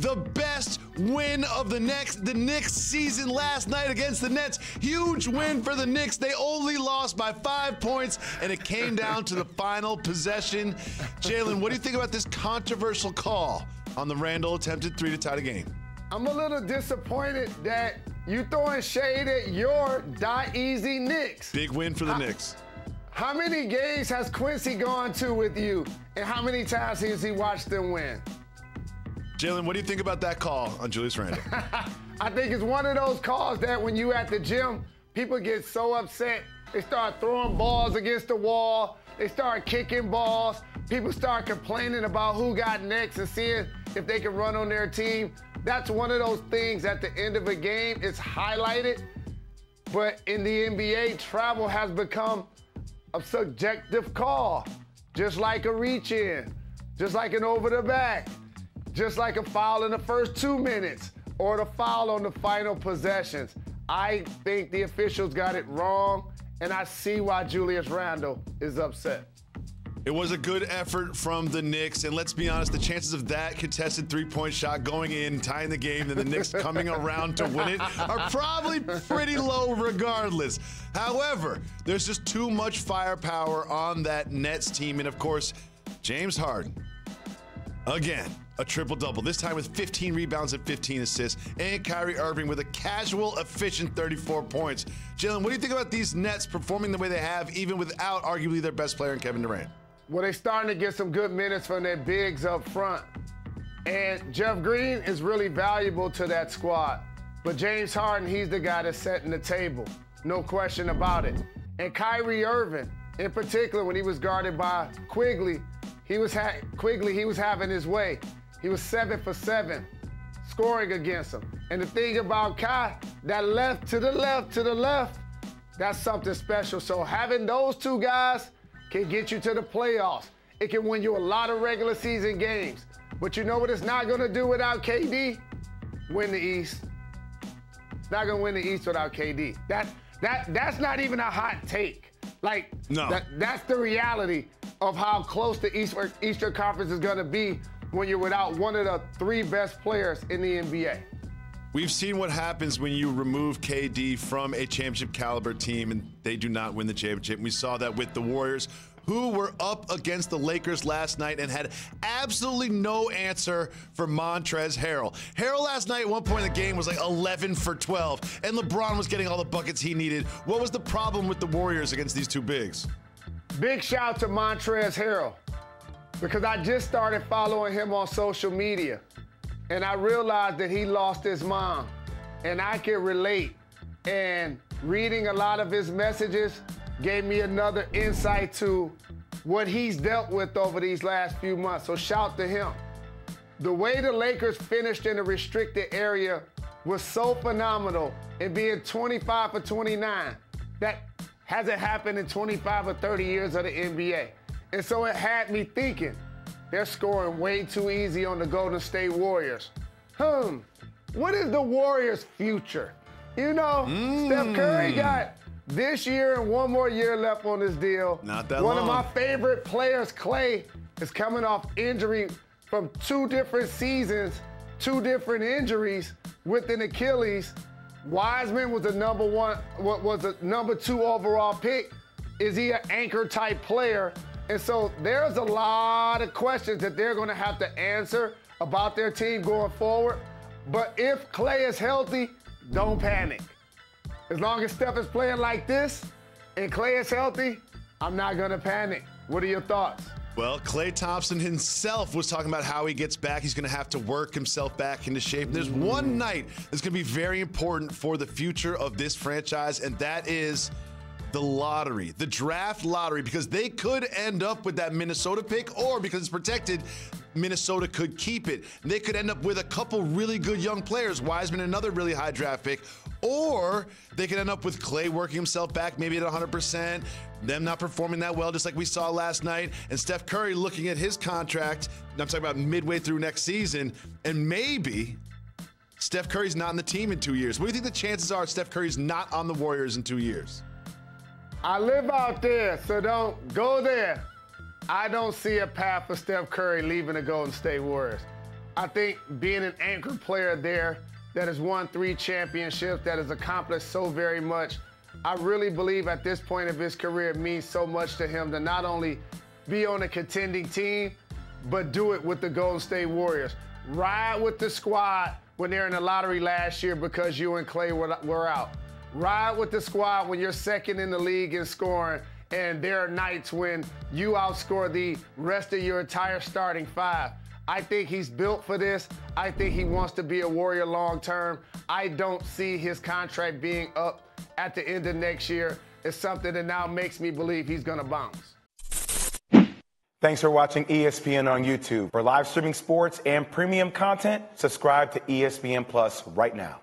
the best win of the Knicks season last night against the Nets. Huge win for the Knicks. They only lost by 5 points, and it came down to the final possession. Jalen, what do you think about this controversial call on the Randle attempted three to tie the game? I'm a little disappointed that you throwing shade at your die easy Knicks. Big win for the Knicks. How many games has Quincy gone to with you, and how many times has he watched them win? Jalen, what do you think about that call on Julius Randle? I think it's one of those calls that when you at the gym, people get so upset, they start throwing balls against the wall, they start kicking balls, people start complaining about who got next and seeing if they can run on their team. That's one of those things at the end of a game, it's highlighted, but in the NBA, travel has become a subjective call, just like a reach-in, just like an over-the-back, just like a foul in the first 2 minutes or the foul on the final possessions. I think the officials got it wrong, and I see why Julius Randle is upset. It was a good effort from the Knicks, and let's be honest, the chances of that contested three-point shot going in, tying the game, and the Knicks coming around to win it are probably pretty low regardless. However, there's just too much firepower on that Nets team, and of course, James Harden, again, a triple-double, this time with 15 rebounds and 15 assists, and Kyrie Irving with a casual, efficient 34 points. Jalen, what do you think about these Nets performing the way they have, even without arguably their best player in Kevin Durant? Well, they're starting to get some good minutes from their bigs up front. And Jeff Green is really valuable to that squad. But James Harden, he's the guy that's setting the table. No question about it. And Kyrie Irving, in particular, when he was guarded by Quigley, he was having his way. He was 7 for 7 scoring against him. And the thing about Kai, that left to the left to the left, that's something special. So having those two guys can get you to the playoffs. It can win you a lot of regular season games. But you know what it's not gonna do without KD? Win the East. It's not gonna win the East without KD. That's not even a hot take. Like, no. That's the reality of how close the Eastern Conference is gonna be when you're without one of the 3 best players in the NBA. We've seen what happens when you remove KD from a championship caliber team and they do not win the championship. We saw that with the Warriors, who were up against the Lakers last night and had absolutely no answer for Montrezl Harrell. Harrell last night at one point in the game was like 11 for 12, and LeBron was getting all the buckets he needed. What was the problem with the Warriors against these two bigs? Big shout to Montrezl Harrell, because I just started following him on social media. And I realized that he lost his mom, and I can relate. And reading a lot of his messages gave me another insight to what he's dealt with over these last few months. So shout to him. The way the Lakers finished in the restricted area was so phenomenal in being 25 for 29. That hasn't happened in 25 or 30 years of the NBA. And so it had me thinking, they're scoring way too easy on the Golden State Warriors. What is the Warriors' future? You know, Steph Curry got this year and one more year left on his deal. Not that long. One of my favorite players, Klay, is coming off injury from 2 different seasons, 2 different injuries with an Achilles. Wiseman was a number 2 overall pick. Is he an anchor type player? And so there's a lot of questions that they're gonna have to answer about their team going forward. But if Klay is healthy, don't panic. As long as Steph is playing like this and Klay is healthy, I'm not gonna panic. What are your thoughts? Well, Klay Thompson himself was talking about how he gets back. He's going to have to work himself back into shape. And there's one night that's going to be very important for the future of this franchise, and that is the lottery, the draft lottery, because they could end up with that Minnesota pick, or because it's protected, Minnesota could keep it. They could end up with a couple really good young players, Wiseman, another really high draft pick, or they could end up with Klay working himself back maybe at 100%, them not performing that well, just like we saw last night, and Steph Curry looking at his contract, I'm talking about midway through next season, and maybe Steph Curry's not on the team in 2 years. What do you think the chances are Steph Curry's not on the Warriors in 2 years? I live out there, so don't go there. I don't see a path for Steph Curry leaving the Golden State Warriors. I think being an anchor player there that has won 3 championships, that has accomplished so very much, I really believe at this point of his career it means so much to him to not only be on a contending team, but do it with the Golden State Warriors. Ride with the squad when they're in the lottery last year because you and Clay were out. Ride with the squad when you're second in the league in scoring, and there are nights when you outscore the rest of your entire starting 5. I think he's built for this. I think he wants to be a Warrior long term. I don't see his contract being up at the end of next year. It's something that now makes me believe he's going to bounce. Thanks for watching ESPN on YouTube. For live streaming sports and premium content, subscribe to ESPN Plus right now.